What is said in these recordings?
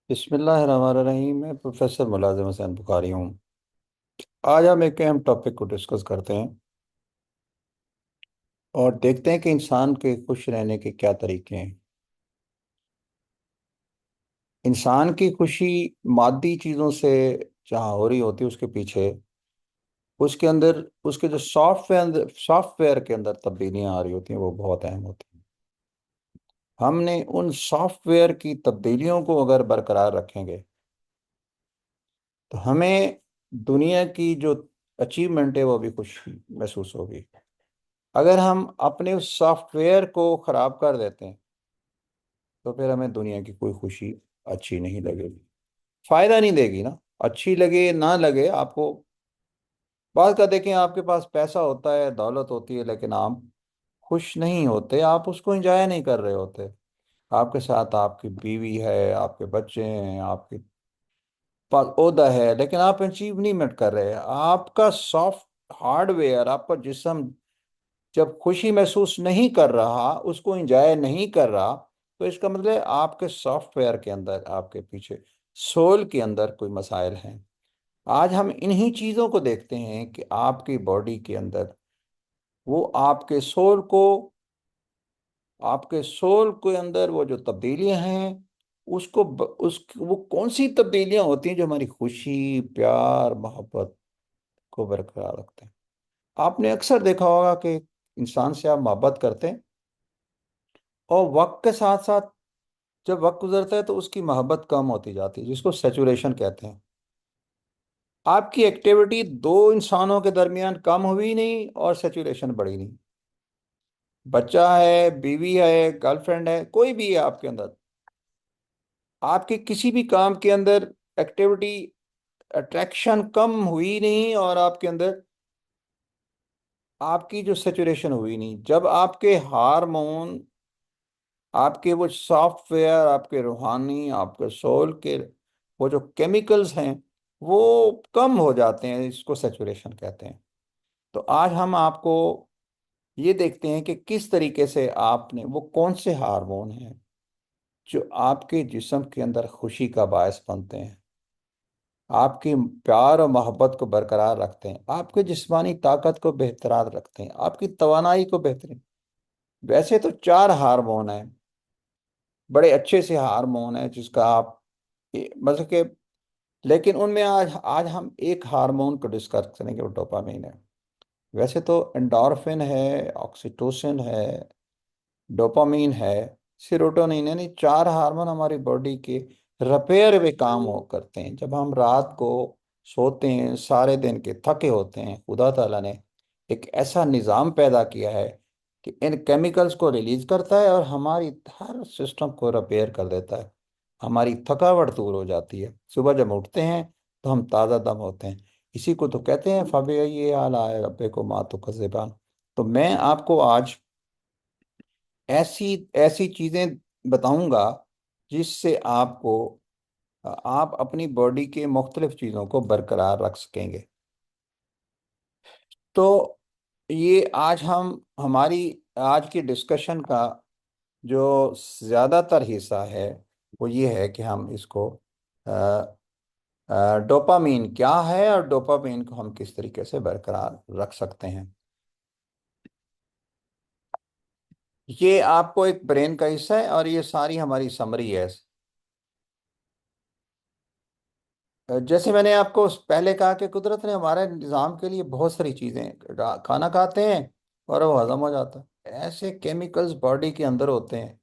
बिस्मिल्लाहिर्रहमानिर्रहीम। मैं प्रोफेसर मुलाजिम हुसैन बुखारी हूँ। आज हम एक अहम टॉपिक को डिस्कस करते हैं और देखते हैं कि इंसान के खुश रहने के क्या तरीके हैं। इंसान की खुशी मादी चीज़ों से जहाँ हो रही होती है उसके पीछे उसके अंदर उसके जो सॉफ्टवेयर के अंदर तब्दीलियाँ आ रही होती हैं वो बहुत अहम होती हैं। हमने उन सॉफ्टवेयर की तब्दीलियों को अगर बरकरार रखेंगे तो हमें दुनिया की जो अचीवमेंट है वो भी खुशी महसूस होगी। अगर हम अपने उस सॉफ्टवेयर को खराब कर देते हैं तो फिर हमें दुनिया की कोई खुशी अच्छी नहीं लगेगी, फायदा नहीं देगी ना। अच्छी लगे ना लगे आपको, बात का देखें, आपके पास पैसा होता है, दौलत होती है, लेकिन आप खुश नहीं होते, आप उसको एंजॉय नहीं कर रहे होते। आपके साथ आपकी बीवी है, आपके बच्चे हैं, आपके पास ओहदा है, लेकिन आप अचीव नहीं मिट कर रहे। आपका सॉफ्ट हार्डवेयर, आपका जिस्म जब खुशी महसूस नहीं कर रहा, उसको एंजॉय नहीं कर रहा, तो इसका मतलब है आपके सॉफ्टवेयर के अंदर, आपके पीछे सोल के अंदर कोई मसाइल हैं। आज हम इन्हीं चीज़ों को देखते हैं कि आपकी बॉडी के अंदर वो आपके सोल के अंदर वो जो तब्दीलियां हैं, उस वो कौन सी तब्दीलियां होती हैं जो हमारी खुशी, प्यार, मोहब्बत को बरकरार रखते हैं। आपने अक्सर देखा होगा कि इंसान से आप मोहब्बत करते हैं और वक्त के साथ साथ जब वक्त गुजरता है तो उसकी मोहब्बत कम होती जाती है, जिसको सेचुरेशन कहते हैं। आपकी एक्टिविटी दो इंसानों के दरमियान कम हुई नहीं और सेचुरेशन बढ़ी नहीं। बच्चा है, बीवी है, गर्लफ्रेंड है, कोई भी है आपके अंदर, आपके किसी भी काम के अंदर एक्टिविटी, अट्रैक्शन कम हुई नहीं और आपके अंदर आपकी जो सेचुरेशन हुई नहीं। जब आपके हार्मोन, आपके वो सॉफ्टवेयर, आपके रूहानी, आपके सोल के वो जो केमिकल्स हैं वो कम हो जाते हैं, इसको सेचुरेशन कहते हैं। तो आज हम आपको ये देखते हैं कि किस तरीके से आपने वो कौन से हार्मोन हैं जो आपके जिस्म के अंदर खुशी का बायस बनते हैं, आपकी प्यार और मोहब्बत को बरकरार रखते हैं, आपके जिस्मानी ताकत को बेहतर रखते हैं, आपकी तवानाई को बेहतरीन। वैसे तो चार हार्मोन हैं, बड़े अच्छे से हार्मोन है जिसका आप मतलब कि, लेकिन उनमें आज आज हम एक हार्मोन को डिस्कस करेंगे, वो डोपामीन है। वैसे तो एंडोर्फिन है, ऑक्सीटोसिन है, डोपामीन है, सीरोटोनिन, यानी चार हार्मोन हमारी बॉडी के रिपेयर में काम हो करते हैं। जब हम रात को सोते हैं, सारे दिन के थके होते हैं, खुदा ताला ने एक ऐसा निज़ाम पैदा किया है कि इन केमिकल्स को रिलीज करता है और हमारी हर सिस्टम को रिपेयर कर देता है। हमारी थकावट दूर हो जाती है, सुबह जब उठते हैं तो हम ताज़ा दम होते हैं। इसी को तो कहते हैं फबे ये आला है रब्बे को मातो कज़िबान। तो मैं आपको आज ऐसी ऐसी चीजें बताऊंगा जिससे आप अपनी बॉडी के मुख्तलिफ चीजों को बरकरार रख सकेंगे। तो ये आज हम हमारी आज की डिस्कशन का जो ज्यादातर हिस्सा है वो ये है कि हम इसको डोपामीन क्या है और डोपामीन को हम किस तरीके से बरकरार रख सकते हैं। ये आपको एक ब्रेन का हिस्सा है और ये सारी हमारी समरी है। जैसे मैंने आपको पहले कहा कि कुदरत ने हमारे निज़ाम के लिए बहुत सारी चीज़ें, खाना खाते हैं और वो हजम हो जाता है। ऐसे केमिकल्स बॉडी के अंदर होते हैं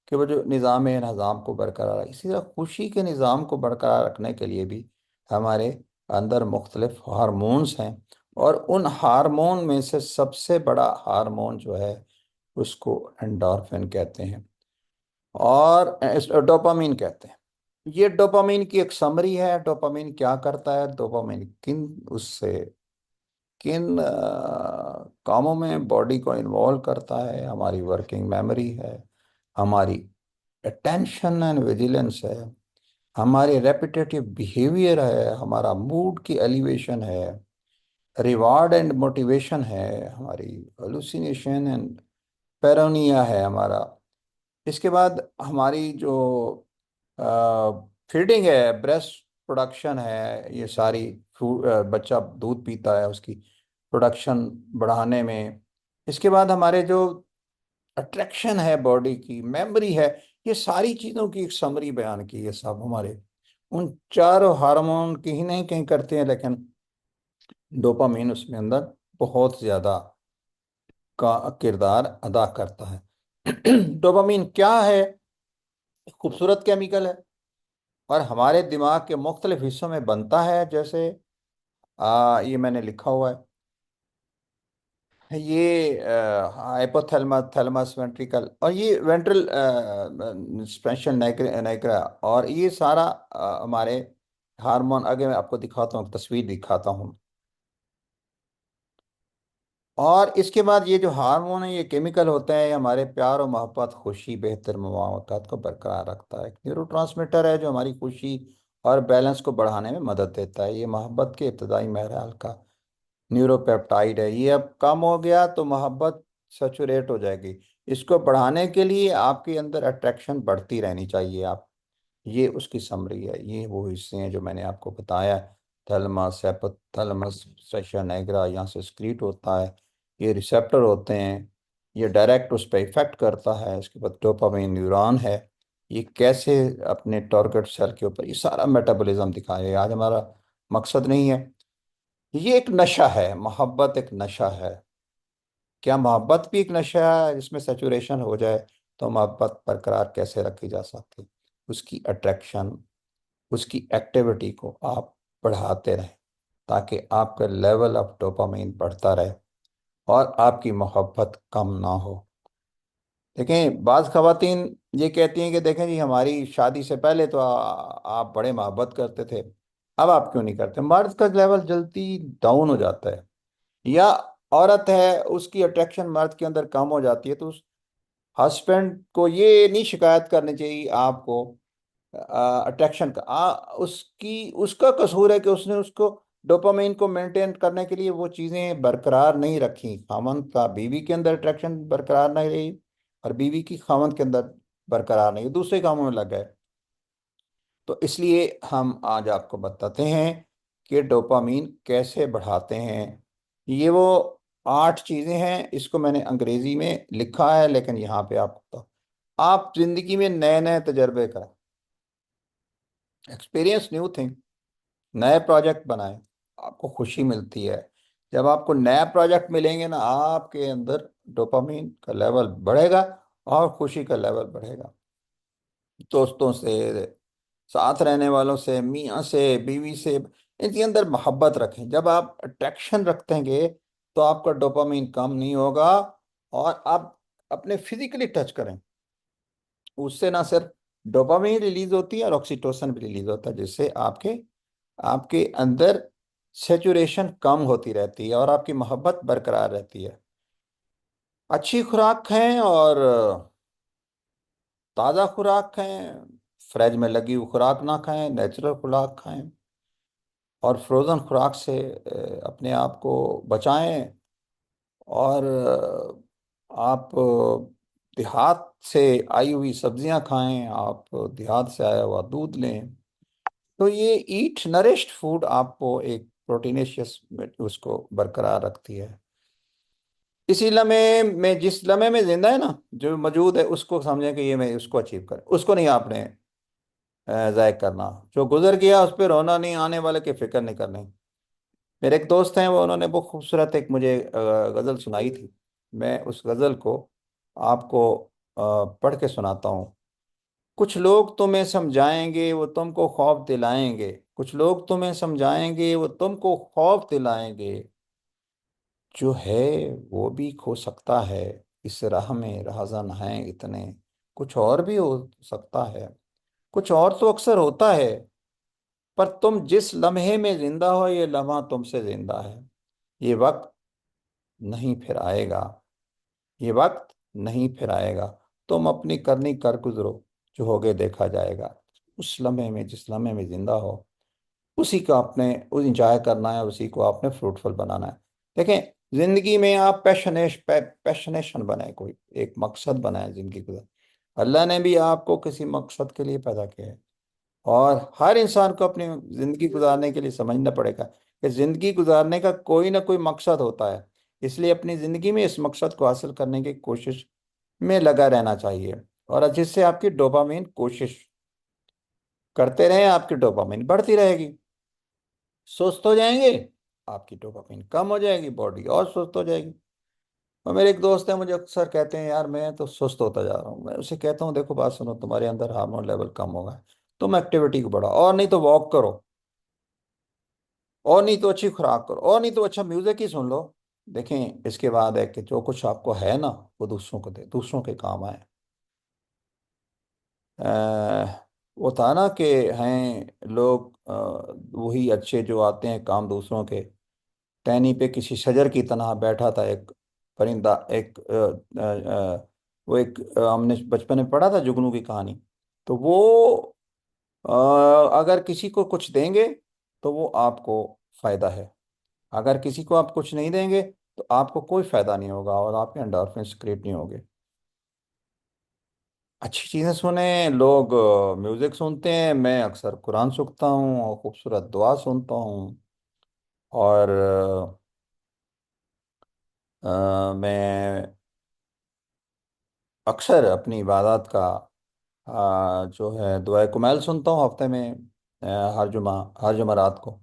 कि वो जो निज़ाम है, निज़ाम को बरकरार है। इसी तरह खुशी के निज़ाम को बरकरार रखने के लिए भी हमारे अंदर मुख्तलिफ हार्मोन्स हैं, और उन हार्मोन में से सबसे बड़ा हार्मोन जो है उसको एंडोर्फिन कहते हैं और डोपामीन कहते हैं। ये डोपामीन की एक समरी है। डोपामीन क्या करता है, डोपामीन किन कामों में बॉडी को इन्वॉल्व करता है, हमारी वर्किंग मेमोरी है, हमारी अटेंशन एंड विजिलेंस है, हमारी रेपिटेटिव बिहेवियर है, हमारा मूड की एलिवेशन है, रिवार्ड एंड मोटिवेशन है, हमारी हेलुसिनेशन एंड पेरोनिया है हमारा। इसके बाद हमारी जो फीडिंग है, ब्रेस्ट प्रोडक्शन है, ये सारी बच्चा दूध पीता है, उसकी प्रोडक्शन बढ़ाने में। इसके बाद हमारे जो अट्रैक्शन है बॉडी की, मेमोरी है, ये सारी चीज़ों की एक समरी बयान की है सब हमारे उन चारों हार्मोन की ही नहीं कहीं करते हैं, लेकिन डोपामीन उसमें अंदर बहुत ज़्यादा का किरदार अदा करता है। डोपामीन क्या है? खूबसूरत केमिकल है, और हमारे दिमाग के मुख्तलिफ हिस्सों में बनता है। जैसे ये मैंने लिखा हुआ है, ये हाइपोथैलेमस, थैलेमस, वेंट्रिकल, और ये वेंट्रल स्पेशल नाइग्रा, और ये सारा हमारे हार्मोन। आगे मैं आपको दिखाता हूँ, तस्वीर दिखाता हूँ। और इसके बाद ये जो हार्मोन है, ये केमिकल होते हैं, ये हमारे प्यार और मोहब्बत, खुशी, बेहतर मुवावतात को बरकरार रखता है। एक न्यूरोट्रांसमीटर है जो हमारी खुशी और बैलेंस को बढ़ाने में मदद देता है। ये मोहब्बत के इब्तदाई महराल का न्यूरोपेप्टाइड है। ये अब कम हो गया तो मोहब्बत सैचुरेट हो जाएगी। इसको बढ़ाने के लिए आपके अंदर अट्रैक्शन बढ़ती रहनी चाहिए। आप, ये उसकी समरी है। ये वो हिस्से हैं जो मैंने आपको बताया। थैलेमस, हाइपोथैलेमस, सेशन नाइग्रा, यहाँ से स्क्रीट होता है, ये रिसेप्टर होते हैं, ये डायरेक्ट उस पर इफेक्ट करता है। इसके बाद डोपामाइन न्यूरॉन है, ये कैसे अपने टारगेट सेल के ऊपर ये सारा मेटाबॉलिज्म दिखाया। आज हमारा मकसद नहीं है, ये एक नशा है, मोहब्बत एक नशा है। क्या मोहब्बत भी एक नशा है जिसमें सेचुरेशन हो जाए तो मोहब्बत बरकरार कैसे रखी जा सकती? उसकी अट्रैक्शन, उसकी एक्टिविटी को आप बढ़ाते रहें, ताकि आपका लेवल ऑफ डोपामाइन बढ़ता रहे और आपकी मोहब्बत कम ना हो। देखें, बाज़ ख़वातीन ये कहती हैं कि देखें जी, हमारी शादी से पहले तो आप बड़े मोहब्बत करते थे, अब आप क्यों नहीं करते? मर्द का लेवल जल्दी डाउन हो जाता है, या औरत है उसकी अट्रैक्शन मर्द के अंदर कम हो जाती है, तो उस हस्बैंड को ये नहीं शिकायत करनी चाहिए आपको अट्रैक्शन का। उसकी उसका कसूर है कि उसने उसको डोपामाइन को मेंटेन करने के लिए वो चीज़ें बरकरार नहीं रखी। खामंद का बीवी के अंदर अट्रैक्शन बरकरार नहीं रही, और बीवी की खामंद के अंदर बरकरार नहीं, दूसरे कामों में लग गए। तो इसलिए हम आज आपको बताते हैं कि डोपामीन कैसे बढ़ाते हैं। ये वो 8 चीज़ें हैं, इसको मैंने अंग्रेजी में लिखा है, लेकिन यहाँ पे आप जिंदगी में नए नए तजर्बे करें, एक्सपीरियंस न्यू थिंग, नए प्रोजेक्ट बनाएं, आपको खुशी मिलती है। जब आपको नया प्रोजेक्ट मिलेंगे ना, आपके अंदर डोपामीन का लेवल बढ़ेगा और खुशी का लेवल बढ़ेगा। दोस्तों से, साथ रहने वालों से, मियाँ से, बीवी से, इनके अंदर मोहब्बत रखें। जब आप अट्रैक्शन रखेंगे तो आपका डोपामीन कम नहीं होगा, और आप अपने फिजिकली टच करें, उससे ना सिर्फ डोपामीन रिलीज होती है और ऑक्सीटोसिन भी रिलीज होता है, जिससे आपके आपके अंदर सेचुरेशन कम होती रहती है और आपकी मोहब्बत बरकरार रहती है। अच्छी खुराक खाएं, और ताज़ा खुराक खाएं, फ्रिज में लगी हुई खुराक ना खाएं, नेचुरल खुराक खाएं, और फ्रोज़न खुराक से अपने आप को बचाएं। और आप देहात से आई हुई सब्जियां खाएं, आप देहात से आया हुआ दूध लें। तो ये ईट नरिश्ड फूड आपको एक प्रोटीनेशियस उसको बरकरार रखती है। इसी लम्हे में, जिस लम्हे में जिंदा है ना, जो मौजूद है, उसको समझें कि ये मैं उसको अचीव कर, उसको नहीं आपने ज़ाय करना। जो गुजर गया उस पर रोना नहीं, आने वाले की फिक्र नहीं करनी। मेरे एक दोस्त हैं, वो उन्होंने बहुत खूबसूरत एक मुझे गज़ल सुनाई थी। मैं उस गज़ल को आपको पढ़ के सुनाता हूँ। कुछ लोग तुम्हें समझाएंगे, वो तुमको खौफ दिलाएंगे। कुछ लोग तुम्हें समझाएंगे, वो तुमको खौफ दिलाएंगे। जो है वो भी खो सकता है, इस राह में राहज़न हैं इतने। कुछ और भी हो सकता है, कुछ और तो अक्सर होता है, पर तुम जिस लम्हे में जिंदा हो, ये लम्हा तुमसे जिंदा है। ये वक्त नहीं फिर आएगा, ये वक्त नहीं फिर आएगा। तुम अपनी करनी कर गुजरो, जो होगे देखा जाएगा। उस लम्हे में, जिस लम्हे में जिंदा हो, उसी का आपने इंजॉय करना है, उसी को आपने फ्रूटफुल बनाना है। देखें, जिंदगी में आप पैशनेशन बनाए, कोई एक मकसद बनाए जिंदगी का। अल्लाह ने भी आपको किसी मकसद के लिए पैदा किया है, और हर इंसान को अपनी जिंदगी गुजारने के लिए समझना पड़ेगा कि जिंदगी गुजारने का कोई ना कोई मकसद होता है। इसलिए अपनी जिंदगी में इस मकसद को हासिल करने की कोशिश में लगा रहना चाहिए। और जिससे आपकी डोपामिन कोशिश करते रहें, आपकी डोपामिन बढ़ती रहेगी। सुस्त हो जाएंगे, आपकी डोपामिन कम हो जाएगी, बॉडी और सुस्त हो जाएगी। और मेरे एक दोस्त है, मुझे अक्सर कहते हैं यार मैं तो सुस्त होता जा रहा हूँ। मैं उसे कहता हूँ देखो बात सुनो, तुम्हारे अंदर हार्मोन लेवल कम होगा, तुम एक्टिविटी को बढ़ाओ, और नहीं तो वॉक करो, और नहीं तो अच्छी खुराक करो, और नहीं तो अच्छा म्यूजिक ही सुन लो। देखें, इसके बाद है कि जो कुछ आपको है ना, वो दूसरों को दे, दूसरों के काम आए। वो था ना कि हैं लोग, वही अच्छे जो आते हैं काम दूसरों के। टहनी पे किसी शजर की तरह बैठा था एक परिंदा, एक वो एक हमने बचपन में पढ़ा था जुगनू की कहानी। तो वो अ, अगर किसी को कुछ देंगे तो वो आपको फायदा है, अगर किसी को आप कुछ नहीं देंगे तो आपको कोई फायदा नहीं होगा और आपके एंडोर्फिन्स क्रिएट नहीं होंगे। अच्छी चीज़ें सुने, लोग म्यूजिक सुनते हैं, मैं अक्सर कुरान सुनता हूँ और खूबसूरत दुआ सुनता हूँ। और मैं अक्सर अपनी इबादत का जो है दुआ कुमैल सुनता हूँ हफ्ते में, हर जुमा रात को।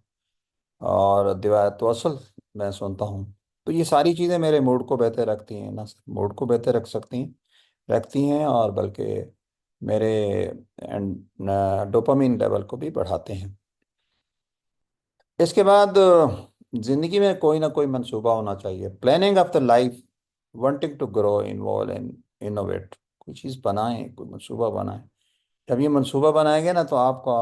और दुआ तवसल मैं सुनता हूँ। तो ये सारी चीज़ें मेरे मूड को बेहतर रखती हैं, ना सिर्फ मूड को बेहतर रखती हैं और बल्कि मेरे डोपामिन लेवल को भी बढ़ाते हैं। इसके बाद जिंदगी में कोई ना कोई मंसूबा होना चाहिए, planning of the life, wanting to grow, involve in innovate. कोई चीज़ बनाएं, कोई मंसूबा बनाएं। जब ये मंसूबा बनाएंगे ना तो आपका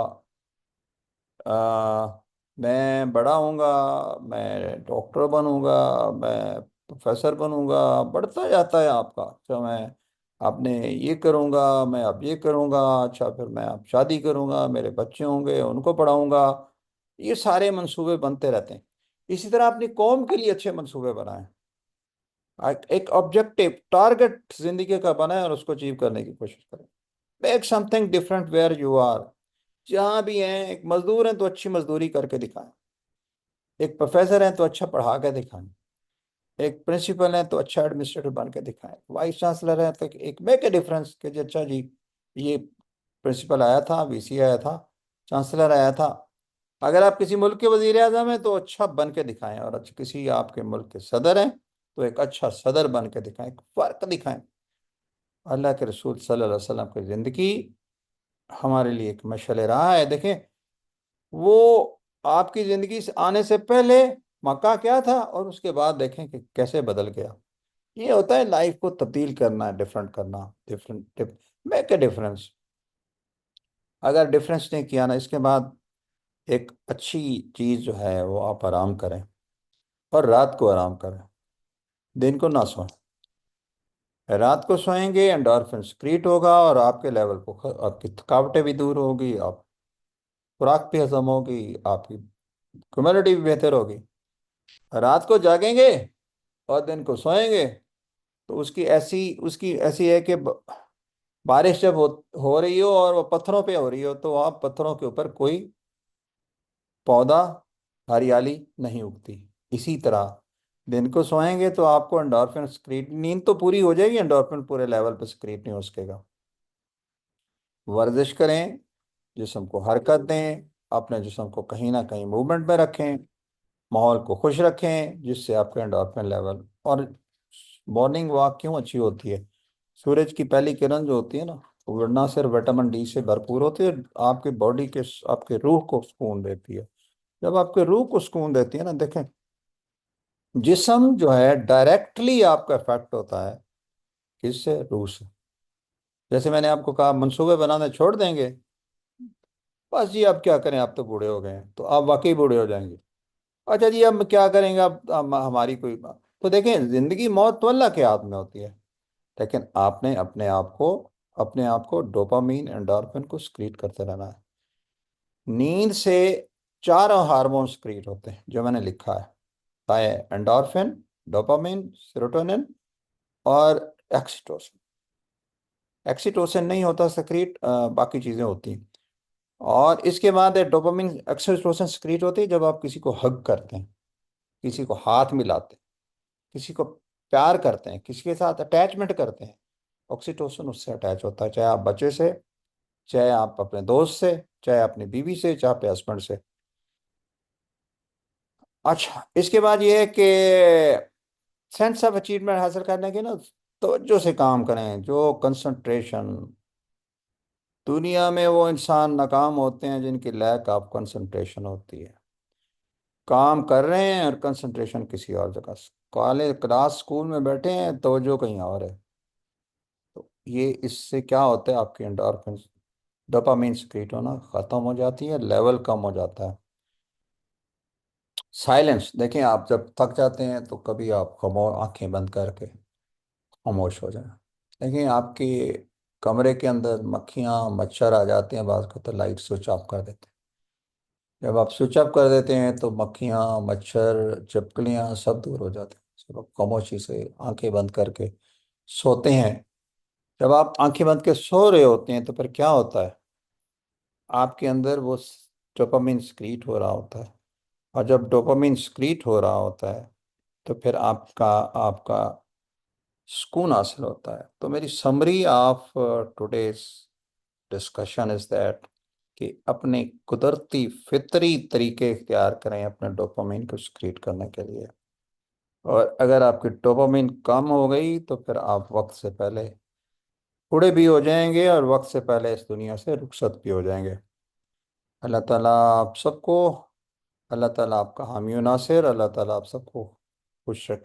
मैं बड़ा हूँगा, मैं डॉक्टर बनूंगा, मैं प्रोफेसर बनूंगा, बढ़ता जाता है आपका। अच्छा मैं आपने ये करूँगा, मैं अब ये करूँगा, अच्छा फिर मैं अब शादी करूँगा, मेरे बच्चे होंगे उनको पढ़ाऊँगा। ये सारे मंसूबे बनते रहते हैं। इसी तरह अपनी कौम के लिए अच्छे मंसूबे बनाएं। एक ऑब्जेक्टिव टारगेट जिंदगी का बनाएं और उसको अचीव करने की कोशिश करें। Make something different where you are. जहाँ भी हैं, एक मजदूर हैं तो अच्छी मजदूरी करके दिखाएं, एक प्रोफेसर हैं तो अच्छा पढ़ा के दिखाएं, एक प्रिंसिपल हैं तो अच्छा एडमिनिस्ट्रेटर बन के दिखाएं, वाइस चांसलर हैं तो एक मेक ए डिफरेंस कि जी अच्छा जी, ये प्रिंसिपल आया था, वीसी आया था, चांसलर आया था। अगर आप किसी मुल्क के वजीर आजम हैं तो अच्छा बन के दिखाएं, और अच्छा किसी आपके मुल्क के सदर हैं तो एक अच्छा सदर बन के दिखाएं, एक फर्क दिखाएं। अल्लाह के रसूल सल्लल्लाहु अलैहि वसल्लम की जिंदगी हमारे लिए एक मशअल राह है। देखें, वो आपकी जिंदगी से आने से पहले मक्का क्या था और उसके बाद देखें कि कैसे बदल गया। ये होता है लाइफ को तब्दील करना, डिफरेंट करना, डिफरेंट मेक ए डिफरेंस। अगर डिफरेंस नहीं किया ना, इसके बाद एक अच्छी चीज़ जो है वो आप आराम करें, और रात को आराम करें, दिन को ना सोएं। रात को सोएंगे एंडोर्फिन क्रिएट होगा और आपके लेवल को आपकी थकावटें भी दूर होगी, आप खुराक भी हजम होगी, आपकी कम्युनिटी भी बेहतर होगी। रात को जागेंगे और दिन को सोएंगे तो उसकी ऐसी है कि बारिश जब हो रही हो और वो पत्थरों पे हो रही हो तो आप पत्थरों के ऊपर कोई पौधा, हरियाली नहीं उगती। इसी तरह दिन को सोएंगे तो आपको एंडोर्फिन सक्रिएट, नींद तो पूरी हो जाएगी, एंडोर्फिन पूरे लेवल पे सक्रिएट नहीं हो सकेगा। वर्जिश करें, जिस्म को हरकत दें, अपने जिस्म को कहीं ना कहीं मूवमेंट में रखें, माहौल को खुश रखें, जिससे आपका एंडोर्फिन लेवल। और मॉर्निंग वॉक क्यों अच्छी होती है? सूरज की पहली किरण जो होती है ना, वो ना सिर्फ विटामिन डी से भरपूर होती है, आपके बॉडी के, आपके रूह को सुकून देती है। जब आपके रूह को सुकून देती है ना, देखें, जिस्म जो है डायरेक्टली आपका इफेक्ट होता है किससे? रूह से। जैसे मैंने आपको कहा, मंसूबे बनाने छोड़ देंगे, बस जी अब क्या करें, आप तो बूढ़े हो गए हैं, तो आप वाकई बूढ़े हो जाएंगे। अच्छा जी अब क्या करेंगे, अब हमारी कोई बात। तो देखें, जिंदगी मौत तो अल्लाह के हाथ में होती है, लेकिन आपने अपने आप को डोपामीन एंडोर्फिन को सक्रिएट करते रहना है। नींद से चार हार्मोन्स क्रिएट होते हैं जो मैंने लिखा है, चाहे एंडोर्फिन, डोपामिन, सेरोटोनिन और एक्सीटोसिन। एक्सीटोसिन नहीं होता सक्रिएट, बाकी चीज़ें होती हैं। और इसके बाद डोपामिन ऑक्सीटोसिन सिक्रीट होती है जब आप किसी को हग करते हैं, किसी को हाथ मिलाते हैं, किसी को प्यार करते हैं, किसी के साथ अटैचमेंट करते हैं। ऑक्सीटोसिन उससे अटैच होता है, चाहे आप बच्चे से, चाहे आप अपने दोस्त से, चाहे अपनी बीवी से, चाहे अपने हस्बैंड से। अच्छा, इसके बाद ये है कि सेंस ऑफ अचीवमेंट हासिल करने के ना, तवज्जो से काम करें, जो कंसंट्रेशन। दुनिया में वो इंसान नाकाम होते हैं जिनकी लैक ऑफ कंसंट्रेशन होती है। काम कर रहे हैं और कंसंट्रेशन किसी और जगह से, कॉलेज क्लास स्कूल में बैठे हैं, तवज्जो कहीं और है। तो ये इससे क्या होता है, आपके एंडोर्फिन, डोपामिन सिक्रीट होना खत्म हो जाती है, लेवल कम हो जाता है। साइलेंस देखें, आप जब थक जाते हैं तो कभी आप खामोश आंखें बंद करके खामोश हो जाएं। लेकिन आपके कमरे के अंदर मक्खियाँ मच्छर आ जाते हैं, बाज़ को तो लाइट स्विच ऑफ कर देते हैं। जब आप स्विच ऑफ कर देते हैं तो मक्खियाँ, मच्छर, छिपकलियाँ सब दूर हो जाते हैं। सब आप खामोशी से आंखें बंद करके सोते हैं। जब आप आंखें बंद के सो रहे होते हैं तो फिर क्या होता है, आपके अंदर वो डोपामिन स्क्रीट हो रहा होता है। और जब डोपामिन स्क्रीट हो रहा होता है तो फिर आपका आपका सुकून हासिल होता है। तो मेरी summary of today's discussion is that कि अपने कुदरती फितरी तरीके इख्तियार करें अपने डोपामिन को स्क्रीट करने के लिए। और अगर आपकी डोपामिन कम हो गई तो फिर आप वक्त से पहले बूढ़े भी हो जाएंगे और वक्त से पहले इस दुनिया से रुखसत भी हो जाएंगे। अल्लाह ताला आप सबको, अल्लाह ताला आपका हामी नासिर, अल्लाह ताला आप सबको खुश रखे।